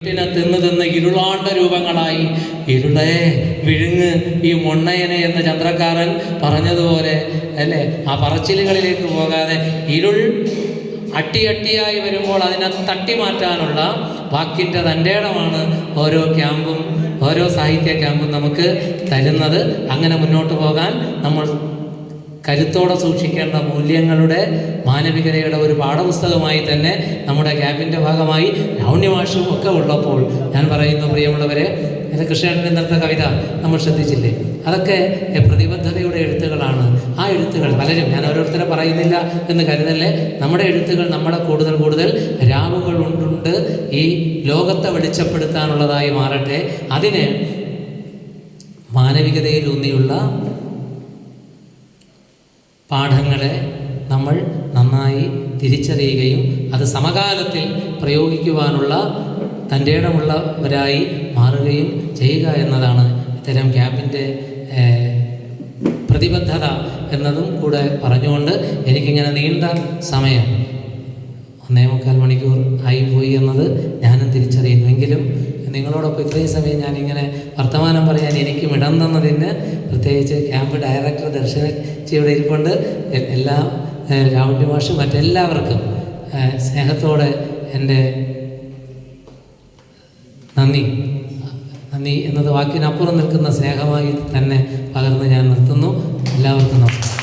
തിന്ന് ഇരുളാണ്ട രൂപങ്ങളായി. ഇരുളെ വിഴുങ്ങ് ഈ മൊണ്ണയനെ എന്ന് ചന്ദ്രക്കാരൻ പറഞ്ഞതുപോലെ അല്ലേ, ആ പറച്ചിലുകളിലേക്ക് പോകാതെ ഇരുൾ അട്ടിയായി വരുമ്പോൾ അതിനെ തട്ടി മാറ്റാനുള്ള വാക്കിൻ്റെ തൻ്റെ ഇടമാണ് ഓരോ ക്യാമ്പും ഓരോ സാഹിത്യ ക്യാമ്പും നമുക്ക് തരുന്നത്. അങ്ങനെ മുന്നോട്ട് പോകാൻ നമ്മൾ കരുത്തോടെ സൂക്ഷിക്കേണ്ട മൂല്യങ്ങളുടെ മാനവികതയുടെ ഒരു പാഠപുസ്തകമായി തന്നെ നമ്മുടെ ക്യാമ്പിൻ്റെ ഭാഗമായി ലാവണ്യമാഷും ഒക്കെ ഉള്ളപ്പോൾ ഞാൻ പറയുന്നു, പ്രിയമുള്ളവരെ, എൻ്റെ കൃഷ്ണേട്ടൻ്റെ ഇന്നത്തെ കവിത നമ്മൾ ശ്രദ്ധിച്ചില്ലേ? അതൊക്കെ പ്രതിബദ്ധതയുടെ എഴുത്തുകളാണ്. ആ എഴുത്തുകൾ പലരും, ഞാൻ ഓരോരുത്തരെ പറയുന്നില്ല എന്ന് കരുതല്ലേ, നമ്മുടെ എഴുത്തുകൾ നമ്മളെ കൂടുതൽ രാവുകൾ ഉണ്ട് ഈ ലോകത്തെ വെളിച്ചപ്പെടുത്താനുള്ളതായി മാറട്ടെ. അതിന് മാനവികതയിലൂന്നിയുള്ള പാഠങ്ങളെ നമ്മൾ നന്നായി തിരിച്ചറിയുകയും അത് സമകാലത്തിൽ പ്രയോഗിക്കുവാനുള്ള തൻ്റെ ഇടമുള്ളവരായി മാറുകയും ചെയ്യുക എന്നതാണ് ഇത്തരം ക്യാമ്പിൻ്റെ പ്രതിബദ്ധത എന്നതും കൂടെ പറഞ്ഞുകൊണ്ട് എനിക്കിങ്ങനെ നീണ്ട സമയം 1.25 മണിക്കൂർ ആയിപ്പോയി എന്നത് ഞാനും തിരിച്ചറിയുന്നുവെങ്കിലും നിങ്ങളോടൊപ്പം ഇത്രയും സമയം ഞാനിങ്ങനെ വർത്തമാനം പറയാൻ എനിക്കും ഇടം തന്നതിന് പ്രത്യേകിച്ച് ക്യാമ്പ് ഡയറക്ടർ ദർശനച്ചിയുടെ ഇരിപ്പുണ്ട്. എല്ലാ ലാവണ്യമാഷും മറ്റെല്ലാവർക്കും സ്നേഹത്തോടെ എൻ്റെ നന്ദി എന്നത് വാക്കിനപ്പുറം നിൽക്കുന്ന സ്നേഹമായി തന്നെ പകർന്ന് ഞാൻ നിർത്തുന്നു. എല്ലാവർക്കും നമസ്കാരം.